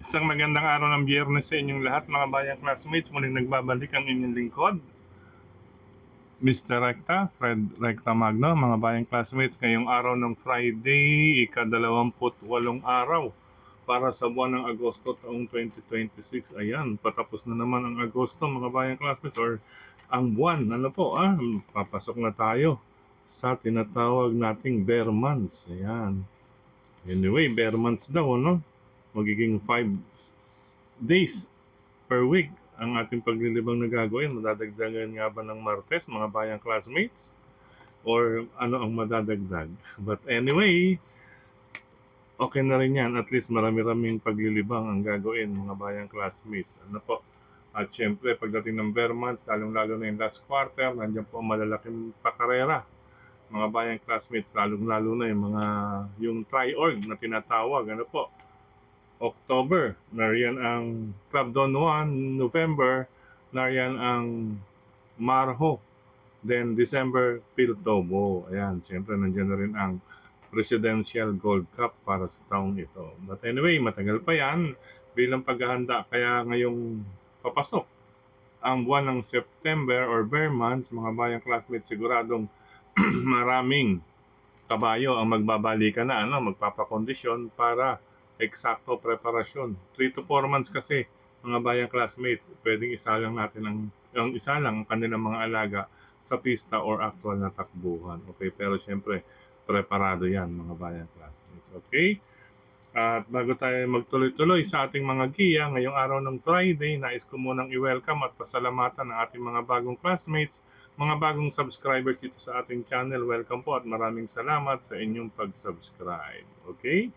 Isang magandang araw ng Biyernes sa inyong lahat mga bayang classmates. Muling nagbabalik ang inyong lingkod, Mr. Recta, Fred Recta Magno. Mga bayang classmates, ngayong araw ng Friday, ika-28 araw para sa buwan ng Agosto taong 2026. Ayan, patapos na naman ang Agosto mga bayang classmates, or ang buwan. Papasok na tayo sa tinatawag nating bear months. Ayan. Anyway, bear months daw, no? Magiging 5 days per week ang ating paglilibang na gagawin. Madadagdagan nga ba ng Martes, mga bayang classmates? Or ano ang madadagdag? But anyway, okay na rin yan. At least marami-raming paglilibang ang gagawin, mga bayang classmates. Ano po? At syempre, pagdating ng bare months, lalong-lalo na yung last quarter, nandiyan po ang malalaking pakarera. Mga bayang classmates, lalong-lalo na yung tri-org na tinatawag. Ano po? October, nariyan ang Club Don Juan. November, nariyan ang Marho. Then December, Piltobo. Ayan, siyempre nandiyan na rin ang Presidential Gold Cup para sa taong ito. But anyway, matagal pa yan bilang paghahanda. Kaya ngayong papasok ang buwan ng September or bare months, mga bayang classmates, siguradong maraming kabayo ang magbabalikan na, magpapakondisyon para eksakto preparasyon. 3 to 4 months kasi, mga bayang classmates, pwedeng isa lang natin ang isa lang ang kanilang mga alaga sa pista or actual na takbuhan. Okay, pero siyempre, preparado yan, mga bayang classmates. Okay? At bago tayo magtuloy-tuloy sa ating mga giya, ngayong araw ng Friday, nais ko munang i-welcome at pasalamatan ang ating mga bagong classmates, mga bagong subscribers dito sa ating channel. Welcome po at maraming salamat sa inyong pag-subscribe. Okay?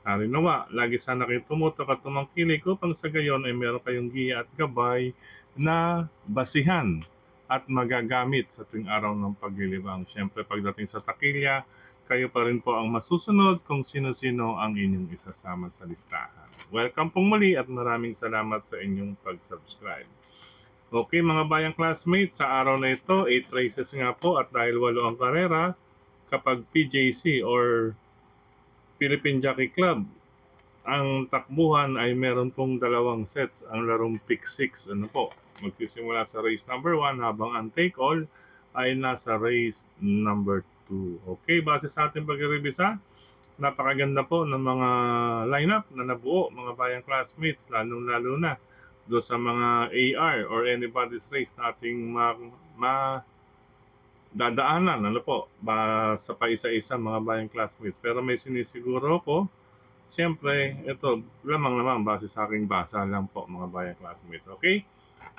Nawa, lagi sana kayong tumutok at tumangkilik upang sa gayon ay meron kayong giya at gabay na basihan at magagamit sa tuwing araw ng paglilibang. Siyempre, pagdating sa takilya, kayo pa rin po ang masusunod kung sino-sino ang inyong isasama sa listahan. Welcome pong muli at maraming salamat sa inyong pag-subscribe. Okay mga bayang classmates, sa araw na ito, 8 races nga po at dahil 8 ang karera, kapag PJC or Philippine Jockey Club, ang takbuhan ay meron pong 2 sets, ang larong pick 6. Ano po? Magsisimula sa race number 1 habang ang take all ay nasa race number 2. Okay, base sa ating pag-revisa, napakaganda po ng mga lineup na nabuo, mga bayang classmates, lalong-lalo na do sa mga AR or anybody's race na ating dadaanan, ano po, sa paisa-isa mga bayang classmates. Pero may sinisiguro ko, siyempre, ito lamang naman base sa aking basa lang po mga bayang classmates. Okay?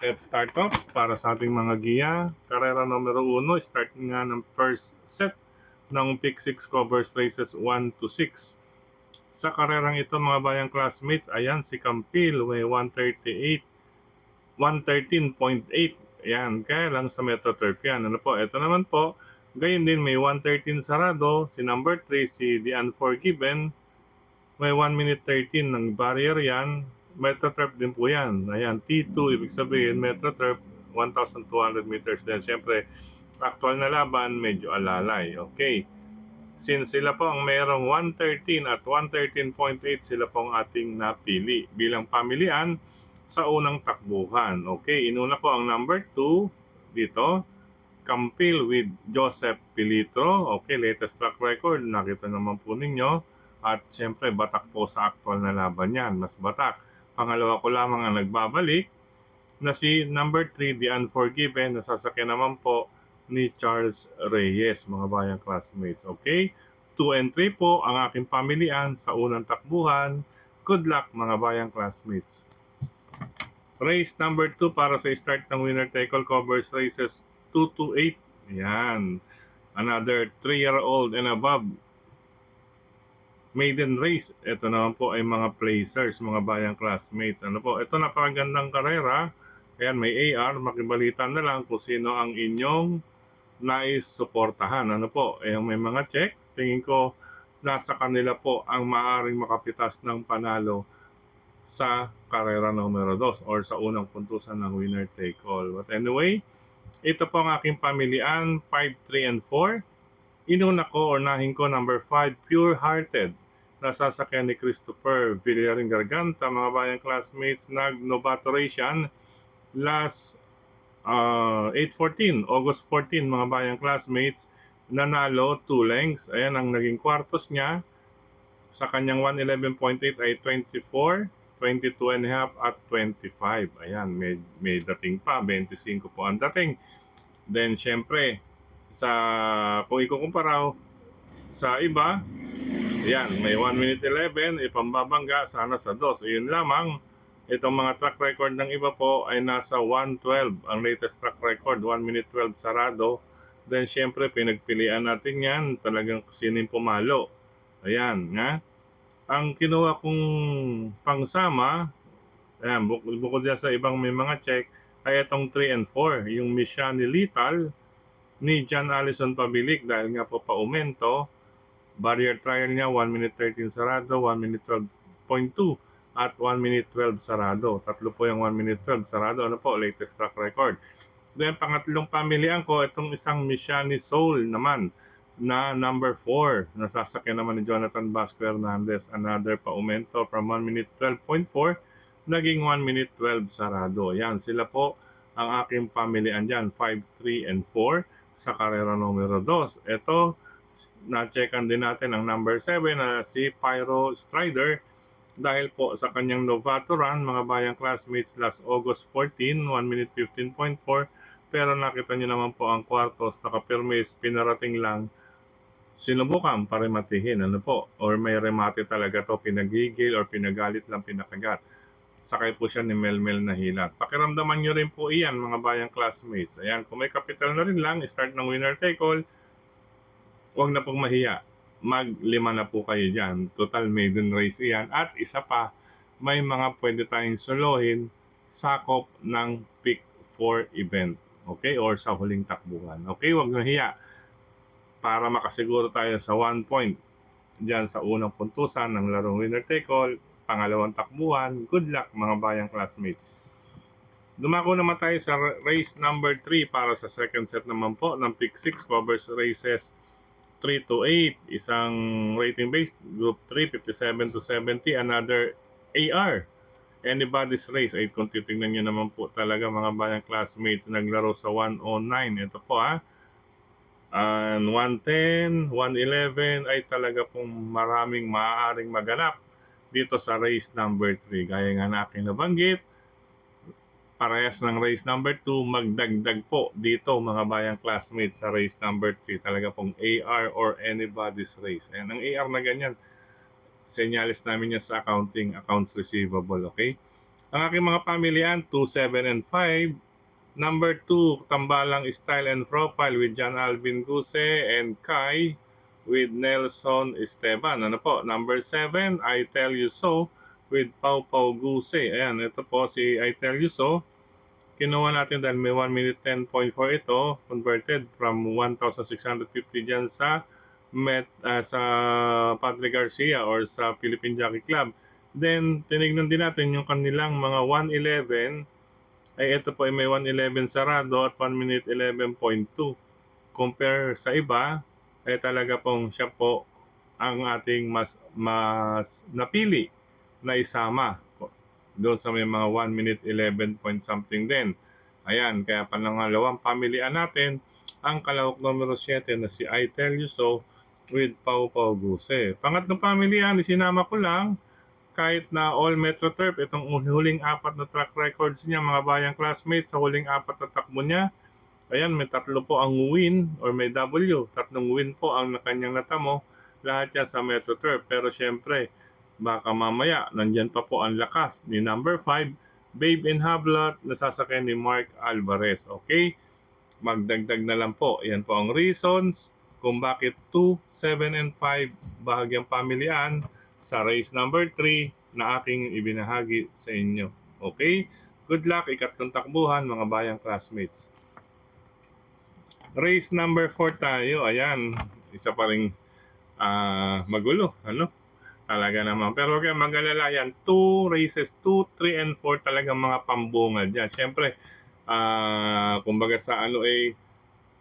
Let's start off para sa ating mga giya. Karera numero 1, start nga ng first set ng pick 6 covers races 1 to 6. Sa karerang ito mga bayang classmates, ayan si Campil may 113.8. Ayan, kaya lang sa Metro Turf yan. Ano po, ito naman po, gayon din may 113 sarado, si number 3, si The Unforgiven, may 1 minute 13 ng barrier yan. Metro Turf din po yan. Ayan, T2, ibig sabihin Metro Turf, 1,200 meters din. Siyempre, actual na laban, medyo alalay. Okay. Since sila po ang mayroong 113 at 113.8, sila po ang ating napili bilang pamilian sa unang takbuhan. Okay, inuna po ang number 2 dito, Campil with Joseph Pilitro. Okay, latest track record, nakita naman po ninyo. At siyempre, batak po sa aktual na laban yan. Mas batak. Pangalawa ko lamang ang nagbabalik na si number 3, The Unforgiven, nasasakyan naman po ni Charles Reyes, mga bayang classmates. Okay? 2 and 3 po ang aking pamilian sa unang takbuhan. Good luck mga bayang classmates. Race number 2 para sa start ng winner take all covers races 2 to 8. Yan. Another 3-year-old and above maiden race. Ito naman po ay mga placers, mga bayang classmates. Ano po? Ito napakagandang karera. Ayan, may AR. Makibalitan na lang kung sino ang inyong nais suportahan. Ano po? May mga check. Tingin ko nasa kanila po ang maaaring makapitas ng panalo sa karera numero 2 or sa unang puntusan ng winner take all. But anyway, ito po ang aking pamilian, 5, 3, and 4. Inuna ko or nahin ko number 5, Pure Hearted. nasasakyan ni Christopher Villarin Garganta, mga bayang classmates, nag-novato race yan last 8-14, August 14, mga bayang classmates, nanalo 2 lengths. Ayan ang naging kwartos niya. Sa kanyang 111.8 ay 24, 22 and a half at 25. Ayan, may dating pa, 25 po ang dating. Then, syempre, kung ikukumpara sa iba, ayan, may 1 minute 11, ipambabangga, sana sa 2. Iyon lamang, itong mga track record ng iba po ay nasa 1:12. Ang latest track record, 1 minute 12 sarado. Then, syempre, pinagpilian natin yan, talagang sino yung pumalo. Ayan, nga. Ang kinuha kong pangsama, ayan, bukod dyan sa ibang may mga check, ay itong 3 and 4. Yung Mishani Lethal ni John Allison Pabilik dahil nga po pa-aumento. Barrier trial niya, 1 minute 13 sarado, 1 minute 12.2 at 1 minute 12 sarado. Tatlo po yung 1 minute 12 sarado. Ano po, latest track record. Then, pangatlong pamilihan ko, itong isang Mishani Soul naman na number 4. Nasasakyan naman ni Jonathan Vasco Hernandez. Another pa-aumento from 1 minute 12.4 naging 1 minute 12 sarado. Yan, sila po ang aking pamilihan dyan, 5, 3, and 4 sa karera numero 2. Ito, na-checkan din natin ang number 7 na si Pyro Strider dahil po sa kanyang novato run, mga bayang classmates, last August 14, 1 minute 15.4. Pero nakita nyo naman po ang kwartos, nakapirmis, pinarating lang, sinubukan parimatihin, ano po, or may remate talaga to, pinagigil or pinagalit lang, pinakagat. Sakay po siya ni Melmel na hilat. Pakiramdaman nyo rin po iyan, mga bayang classmates. Ayan, kung may capital na rin lang, start ng winner take all, huwag na pong mahiya. Mag-5 na po kayo dyan. Total maiden race iyan. At isa pa, may mga pwede tayong solohin sakop ng pick 4 event. Okay? Or sa huling takbuhan. Okay? Huwag na hiya. Para makasiguro tayo sa 1 point dyan sa unang puntusan ng larong winner take all, pangalawang takbuhan. Good luck, mga bayang classmates. Dumako naman tayo sa race number 3 para sa second set naman po ng pick 6 covers races 3 to 8. Isang rating based, group 3, 57 to 70. Another AR, anybody's race. Ay kung titignan nyo naman po talaga, mga bayang classmates, naglaro sa 109. Ito po and 110, 111 ay talaga pong maraming maaaring maganap dito sa race number 3. Gaya nga na aking nabanggit, parehas ng race number 2, magdagdag po dito, mga bayang classmates, sa race number 3. Talaga pong AR or anybody's race. Ayan, ang AR na ganyan, senyalis namin yan sa accounting, accounts receivable, okay? Ang aking mga pamilyan, 2, 7, and 5. Number 2, Tambalang Style and Profile with John Alvin Guse and Kai with Nelson Esteban. Ano po? Number 7, I Tell You So with Pau Pau Guse. Ayan, ito po si I Tell You So. Kinuha natin dahil may 1 minute 10.4 ito, converted from 1,650 dyan sa sa Patrick Garcia or sa Philippine Jockey Club. Then, tinignan din natin yung kanilang mga 111, ay ito po ay may 111 sarado at 1 minute 11.2. Compare sa iba, ay talaga pong siya po ang ating mas napili na isama doon sa may mga 1 minute 11 point something din. Ayan, kaya pangalawang pamilian natin ang kalahok numero 7 na si I Tell You So with Pau Pau Guse. Pangatlong pamilian, isinama ko lang kahit na all Metro Turf, itong huling 4 na track records niya, mga bayang classmates, sa huling 4 na takbo niya, ayan, may 3 po ang win or may W. 3 win po ang kanyang natamo. Lahat yan sa Metro Turf. Pero syempre, baka mamaya, nandyan pa po ang lakas ni number 5, Babe and Hablat, nasasakyan ni Mark Alvarez. Okay? Magdagdag na lang po. Yan po ang reasons kung bakit 2, 7, and 5 bahagyang pamilian sa race number 3 na aking ibinahagi sa inyo. Okay? Good luck, ikatlong takbuhan, mga bayang classmates. Race number 4 tayo. Ayan, isa pa ring magulo. Ano? Talaga naman. Pero kaya mag-alala yan. 2 races, 2, 3, and 4 talagang mga pambunga dyan. Siyempre, kumbaga sa ano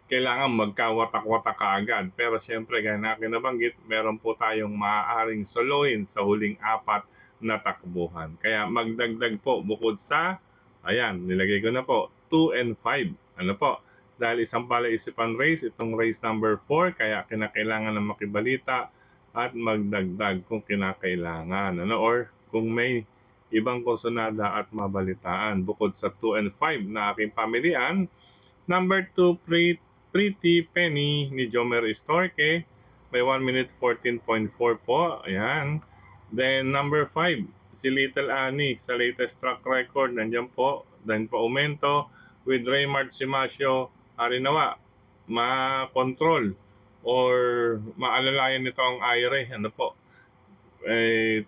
kailangan magkawatak-watak kaagad. Pero siyempre, gaya na aking nabanggit, meron po tayong maaaring soloin sa huling apat na takbuhan. Kaya magdagdag po bukod sa, ayan, nilagay ko na po, 2 and 5. Ano po? Dahil isang palaisipan race, itong race number 4, kaya kinakailangan na makibalita at magdagdag kung kinakailangan. Ano? Or kung may ibang kursunada at mabalitaan. Bukod sa 2 and 5 na aking pamilian, number 2, Pretty Penny ni Jomer Storke. May 1 minute 14.4 po. Ayan. Then number 5, si Little Annie sa latest track record. Nandiyan po. Then pa aumento with Raymart Simasio. Arinawa, ma-control or maalalayan nito ang IRA. Ano po?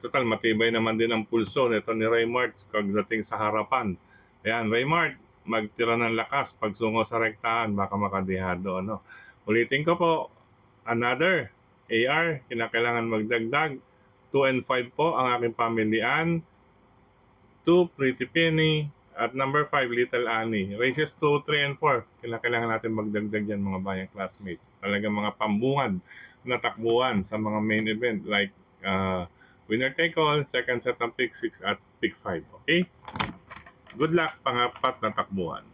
Total, matibay naman din ang pulso nito ni Raymart pagdating sa harapan. Ayan, Raymart, magtira ng lakas pagsungo sa rektahan, baka makadihado. Ano? Ulitin ko po, another AR, kinakailangan magdagdag. 2 and 5 po ang aking pamilian. 2, Pretty Penny. At number 5, Little Annie. Races 2, 3, and 4. Kailangan natin magdagdag yan mga bayang classmates. Talagang mga pambungad na takbuhan sa mga main event like winner take all, second set ng pick 6 at pick 5. Okay? Good luck, pangapat na takbuhan.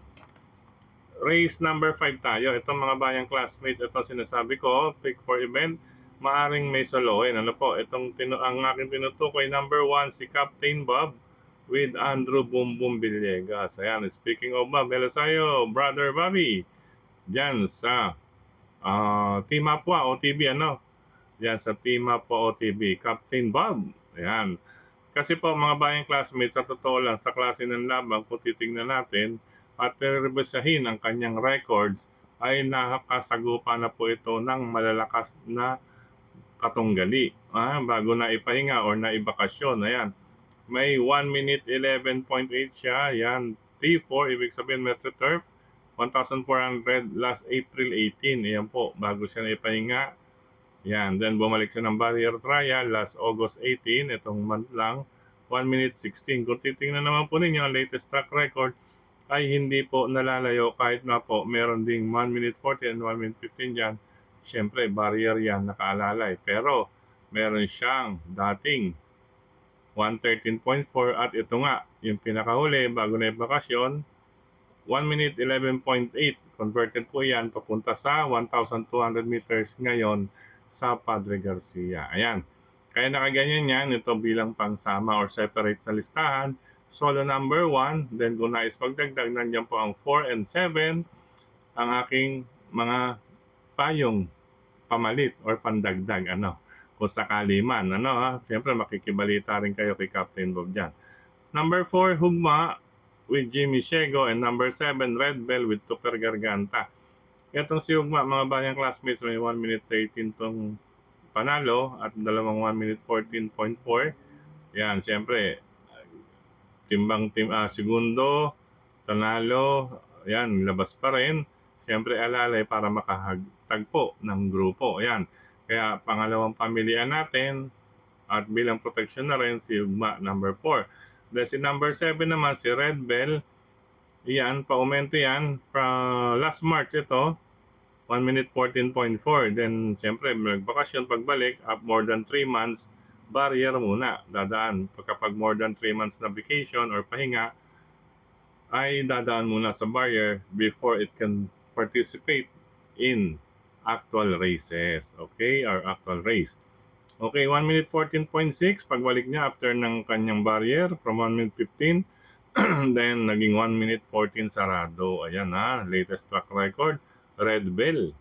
Race number 5 tayo. Itong mga bayang classmates, ito sinasabi ko, pick 4 event, maaring may soloin. Ano po? Ang aking tinutukoy, number 1, si Captain Bob with Andrew Bumbum Villegas. Ayan, speaking of Bob, hello sa'yo, Brother Bobby. Diyan sa Team Apwa OTB, ano? Diyan sa Team Apwa OTB, Captain Bob. Ayan. Kasi po mga bayang classmates, sa totoo lang, sa klase ng labang, kung titignan natin at revisahin ang kanyang records, ay nakakasagupa na po ito ng malalakas na katunggali. Bago na ipahinga or na ibakasyon. Ayan. May 1 minute 11.8 siya. Yan. T4, ibig sabihin Metro Turf. 1,400 last April 18. Ayan po, bago siya na ipahinga. Yan. Then bumalik siya ng barrier trial last August 18. Itong month lang. 1 minute 16. Kung titingnan naman po ninyo ang latest track record, ay hindi po nalalayo kahit na po meron ding 1 minute 14 and 1 minute 15 dyan. Siyempre, barrier yan, nakaalalay. Pero, meron siyang dating 113.4 at ito nga, yung pinakahuli bago na yung bakasyon, 1 minute 11.8. Converted po yan papunta sa 1,200 meters ngayon sa Padre Garcia. Ayan. Kaya nakaganyan yan, ito bilang pangsama or separate sa listahan. Solo number 1, then kung nais pagdagdag, nandiyan po ang 4 and 7, ang aking mga payong pamalit or pandagdag. Ano? Kung sakali man, siyempre makikibalita rin kayo kay Captain Bob dyan. Number 4, Hugma with Jimmy Shego, and number 7, Red Bell with Tucker Garganta. Itong si Hugma, mga bayang classmates, may 1 minute 13 tong panalo at dalawang 1 minute 14.4. Yan, siyempre, segundo, tanalo, yan, labas pa rin. Siyempre, alalay para makahagtagpo ng grupo. Yan. Kaya pangalawang pamilihan natin at bilang protection na rin si Hugma number 4. Then si number 7 naman si Red Bell. Yan, pa-aumento yan. From last March ito, 1 minute 14.4. Then siyempre nagbakasyon pagbalik up more than 3 months, barrier muna dadaan. Pagkapag more than 3 months na vacation or pahinga, ay dadaan muna sa barrier before it can participate in actual races, okay, or actual race. Okay, 1 minute 14.6, pagbalik niya after ng kanyang barrier from 1 minute 15, then naging 1 minute 14 sarado. Ayan latest track record, Red Bell.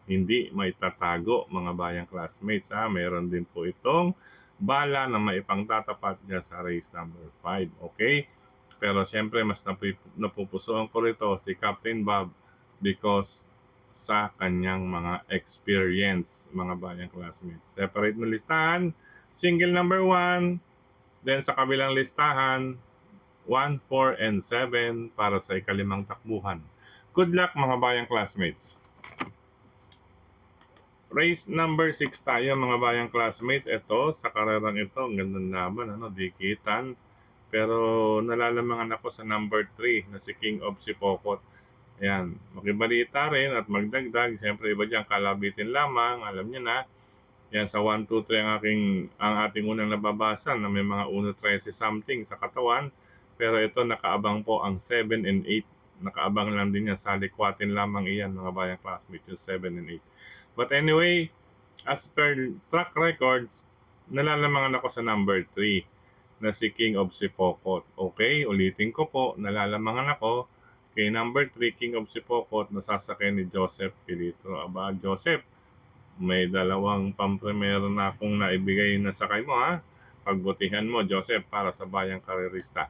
Hindi may tatago mga bayang classmates Meron din po itong bala na maipangtatapat niya sa race number 5, okay? Pero siyempre mas napupusuan ko rito si Captain Bob because sa kanyang mga experience, mga bayang classmates. Separate na listahan, single number 1, then sa kabilang listahan, 1, 4, and 7 para sa ikalimang takbuhan. Good luck mga bayang classmates. Race number 6 tayo mga bayang classmates. Ito, sa karerang ito, ang gandang laban, dikitan. Pero nalalamangan ako sa number 3 na si King of Sipokot. Ayan, makibalita rin at magdagdag. Siyempre iba diyan kalabitin lamang, alam niyo na. Yan sa 1, 2, 3 ang ating unang nababasa na may mga 1.13 something sa katawan. Pero ito nakaabang po ang 7 and 8. Nakaabang lang din yan sa likwatin lamang iyan mga bayang classmates yung 7 and 8. But anyway, as per track records, nalalamangan ako sa number 3 na si King of Sipokot. Okay, ulitin ko po, nalalamangan ako kay number 3 King of Sipokot na sasakyan ni Joseph Pilitro. Aba, Joseph, may dalawang pampremero na akong naibigay na sakay mo ha. Pagbutihan mo, Joseph, para sa bayang karerista.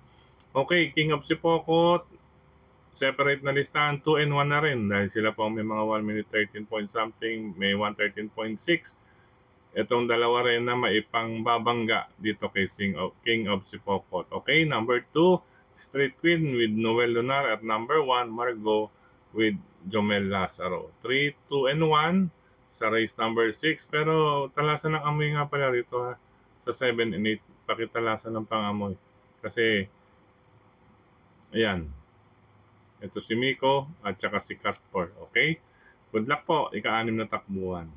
Okay, King of Sipokot, separate na listahan, 2 and 1 na rin dahil sila po may mga 1 minute 13 point something, may 113.6. Itong dalawa rin na maipangbabangga dito kay King of Sipokot. Okay, number 2, Street Queen with Noel Lunar at number 1, Margo with Jomel Lazaro. 3, 2 and 1 sa race number 6. Pero talasan ng amoy nga pala rito ha. Sa 7 and 8, pakitalasan ng pangamoy. Kasi, ayan, ito si Miko at saka si Catfor. Okay? Good luck po, ika-6 na takbuhan.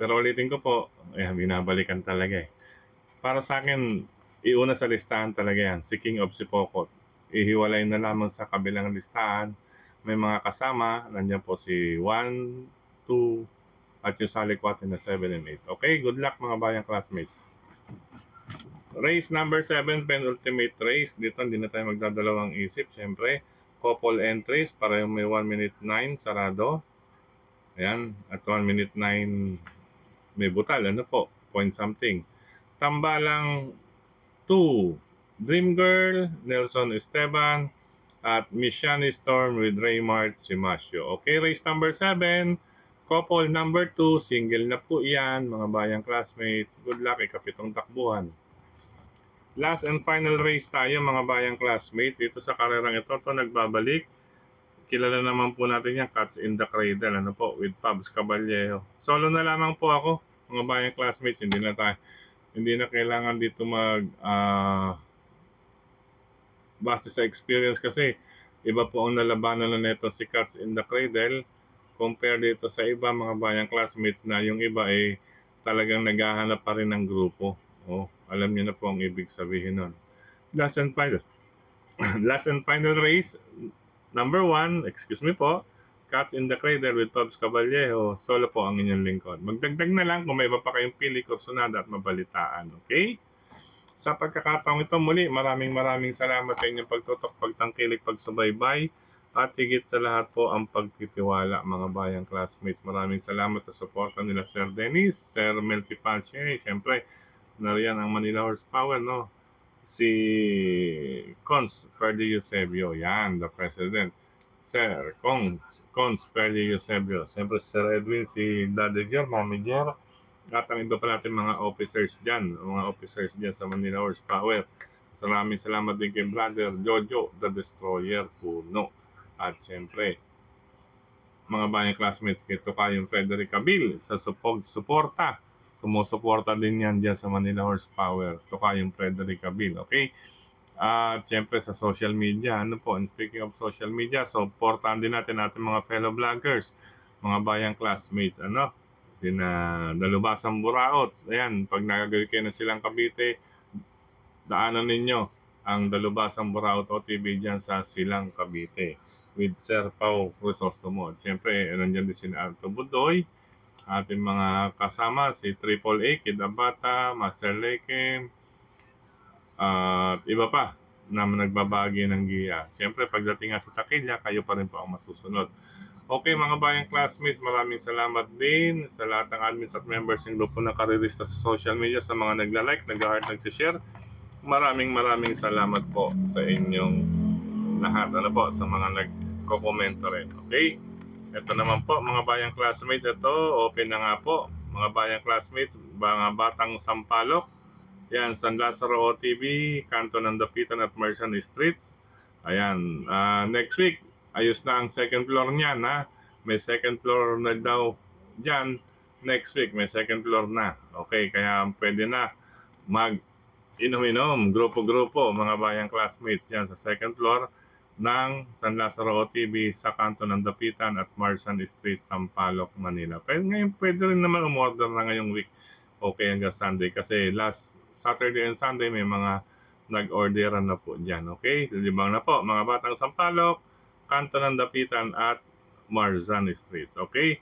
Pero ulitin ko po, ayan, binabalikan talaga eh. Para sa akin, iuna sa listahan talaga yan, si King of Sipokot. Ihiwalay na lamang sa kabilang listahan. May mga kasama, nandiyan po si 1, 2, at yung salikwatin na 7 and 8. Okay, good luck mga bayang classmates. Race number 7, penultimate race. Dito hindi na tayo magdadalawang isip. Siyempre, couple entries para yung may 1 minute 9 sarado. Ayan, at 1 minute 9 may butal. Ano po? Point something. Tambalang 2, Dream Girl, Nelson Esteban, at Missiani Storm with Raymart Simasio. Okay, race number 7, couple number 2, single na po yan, mga bayang classmates. Good luck, ikapitong takbuhan. Last and final race tayo, mga bayang classmates. Dito sa karerang ito, nagbabalik. Kilala naman po natin yan, Cats in the Cradle, ano po, with Pabs Caballero. Solo na lamang po ako, mga bayang classmates. Hindi na kailangan dito base sa experience kasi iba po ang nalabanan na neto si Cats in the Cradle compare dito sa iba mga bayang classmates na yung iba ay talagang naghahanap pa rin ng grupo. Alam niyo na po ang ibig sabihin nun. Last and final, last and final race, number 1, excuse me po, Cats in the Cradle with Pabs Caballero. Solo po ang inyong lingkod. Magdagdag na lang kung may iba pa kayong pili, kursunada at mabalitaan. Okay? Sa pagkakataong ito muli, maraming salamat sa inyong pagtutok, pagtangkilik, pagsubaybay, at higit sa lahat po ang pagtitiwala mga bayang classmates. Maraming salamat sa suporta nila Sir Dennis, Sir Melty Palche, siyempre, nariyan ang Manila Horsepower, no? Si Cons Ferdy Eusebio, yan, the President. Sir Cons Ferdy Eusebio. Siyempre si Sir Edwin, si Daddy Jer, Mami Jer, at ang iba pa natin mga officers dyan sa Manila Horsepower. Maraming salamat din kay Brother Jojo, the Destroyer Puno. At siyempre, mga bayang classmates, kay Tokayong Frederick Cabil sa suporta. Sumusuporta din yan dyan sa Manila Horsepower. Tokayong Frederick Cabil, okay? At siyempre sa social media, ano po, and speaking of social media, supportahan din natin mga fellow vloggers, mga bayang classmates, sina Dalubasang Buraot. Ayan, pag nagagawin kayo na silang Cavite, daanan ninyo ang Dalubasang Buraot OTV dyan sa Silang Cavite with Sir Pau Crisostomo. Siyempre, nandiyan din si Alto Budoy, ating mga kasama, si Triple A, Kid Abata, Master Leke, at iba pa na nagbabagi ng giya. Siyempre, pagdating nga sa Takilya, kayo pa rin po ang masusunod. Okay mga bayang classmates, maraming salamat din sa lahat ng admins at members ng grupo na karerista sa social media, sa mga nagla-like, nag-heart, nag-share. Maraming salamat po sa inyong lahat. Sa mga nagko-komento rin. Okay? Ito naman po mga bayang classmates, ito, open na nga po. Mga bayang classmates, mga batang Sampaloc. Yan, San Lazaro OTV, kanto ng Dapitan at Mersan Streets. Ayan, next week, ayos na ang second floor niyan, ha? May second floor na daw dyan. Next week, may second floor na. Okay, kaya pwede na mag-inom-inom, grupo-grupo, mga bayang classmates dyan sa second floor. ng San Lazaro OTB sa kanto ng Dapitan at Marsan Street, Sampaloc, Manila. Pero ngayon pwede rin naman umorder na ngayong week. Okay hanggang Sunday kasi last Saturday and Sunday may mga nag-orderan na po dyan. Okay? Libang na po mga batang Sampaloc, kanto ng Dapitan at Marsan Street. Okay?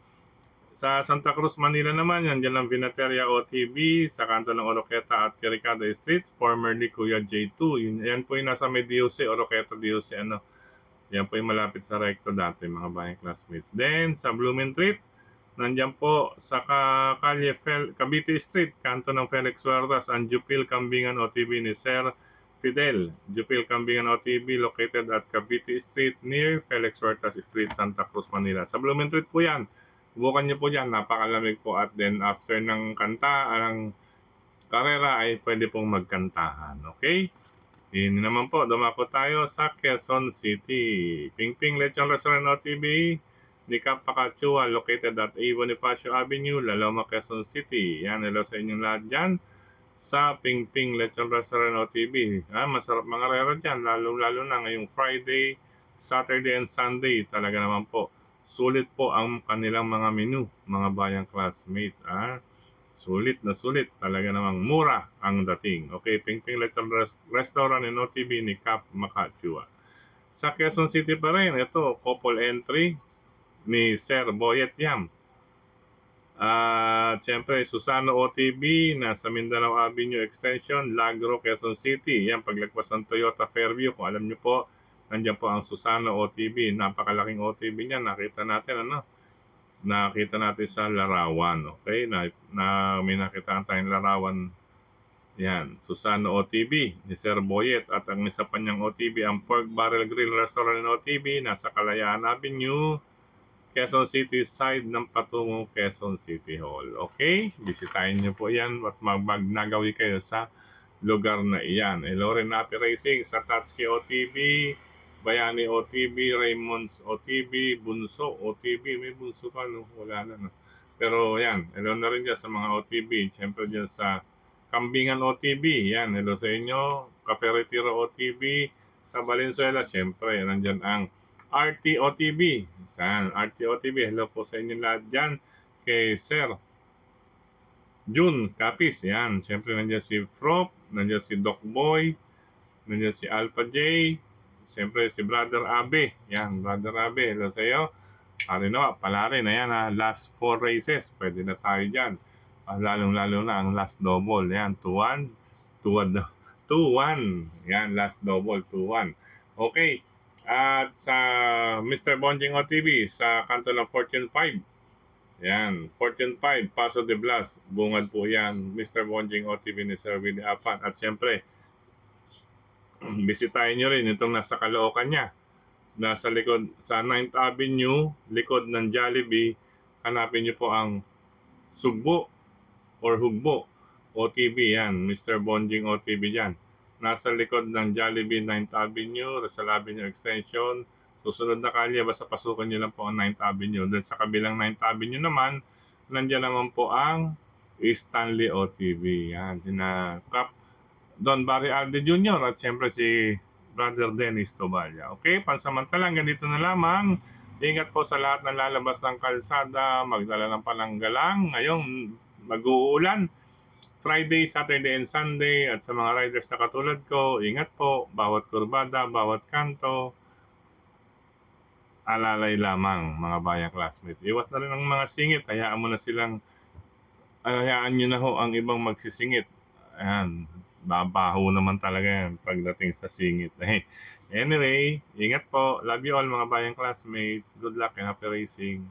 Sa Santa Cruz, Manila naman, yan dyan ang Vinateria OTB sa kanto ng Oroqueta at Quiricada Streets, formerly Kuya J2. Yan po yung nasa may DOC, Oroqueta DOC, ano. Yan po yung malapit sa Recto dati, mga bayang classmates. Then, sa Blumentritt, nandyan po sa Cavite Street, kanto ng Felix Huertas, ang Jupil Kambingan OTB ni Sir Fidel. Jupil Kambingan OTB located at Cavite Street near Felix Huertas Street, Santa Cruz, Manila. Sa Blumentritt po yan. Subukan niyo po dyan, napakalamig po at then after ng kanta, ang karera ay pwede pong magkantahan. Okay? Hindi naman po, dumako tayo sa Quezon City. Pingping Lechon Restaurant OTB, ni Kapakachua, located at A. Bonifacio Avenue, Laloma, Quezon City. Yan, hello sa inyong lahat dyan. Sa Pingping Lechon Restaurant OTB. Masarap mga rera dyan, lalo na ngayong Friday, Saturday, and Sunday. Talaga naman po. Sulit po ang kanilang mga menu, mga bayang classmates. Sulit na sulit. Talaga namang mura ang dating. Okay, Pingping Lechon Restaurant and OTB ni Kap Makachua. Sa Quezon City pa rin, ito, couple entry ni Sir Boyet Yam. Siyempre, Susano OTB, nasa Mindanao Avenue Extension, Lagro, Quezon City. Yan, paglagpas ng Toyota Fairview. Kung alam nyo po, nandiyan po ang Susano OTB. Napakalaking OTB niya. Nakita natin, nakita natin sa larawan. Okay? May nakita tayong larawan. Yan, Susano OTB ni Sir Boyet. At ang isa pa niyang OTB, ang Pork Barrel Grill Restaurant OTB, nasa Kalayaan Avenue, Quezon City side ng patungo Quezon City Hall. Okay? Bisitahin niyo po yan at magnagawi kayo sa lugar na iyan. Hello rin Happy Racing sa Tatsuki OTB, Bayani OTB, Raymonds OTB, Bunso OTB. May Bunso pa, no? Wala na, no? Pero yan, hello na rin dyan sa mga OTB. Siyempre dyan sa Kambingan OTB. Yan, hello sa inyo. Cafe Retiro OTB. Sa Valenzuela, siyempre, nandyan ang RT OTB. Saan? RT OTB. Hello po sa inyo lahat dyan. Kay Sir June Capis. Yan. Siyempre nandiyan si Frop. Nandiyan si Doc Boy. Nandiyan si Alpha J. Siyempre si Brother Abe. Yan. Brother Abe. Hello sa iyo. Pala rin. Ayan, last 4 races. Pwede na tayo dyan. Lalong-lalo na ang last double. Yan. 2-1. 2-1. Yan. Last double. 2-1. Okay. At sa Mr. Bonjing OTV sa kanto ng Fortune 5. Yan, Fortune 5, Paso de Blas. Bungad po yan, Mr. Bonjing OTV ni Sir Willie Apan. At siyempre, bisitahin nyo rin itong nasa Caloocan niya. Nasa likod, sa 9th Avenue, likod ng Jollibee, hanapin nyo po ang Sugbo or Hugbo OTV. Yan, Mr. Bonjing OTV dyan. Nasa likod ng Jollibee 9th Avenue, Rizal Avenue Extension. Susunod na kalye, basta pasukan nyo lang po ang 9th Avenue. Then sa kabilang 9th Avenue naman, nandiyan naman po ang Stanley OTV. Yan, sina Cap Don Barry Alde Jr. at siyempre si Brother Dennis Toballa. Okay, pansamantalang ganito na lamang. Ingat po sa lahat ng lalabas ng kalsada, magdala ng palanggalang. Ngayong mag-uulan. Friday, Saturday, and Sunday. At sa mga riders na katulad ko, ingat po. Bawat kurbada, bawat kanto. Alalay lamang, mga bayang classmates. Iwas na rin ang mga singit. Hayaan mo na silang, hayaan nyo na ho ang ibang magsisingit. Ayan, babaho naman talaga yan pagdating sa singit. Anyway, ingat po. Love you all, mga bayang classmates. Good luck and happy racing.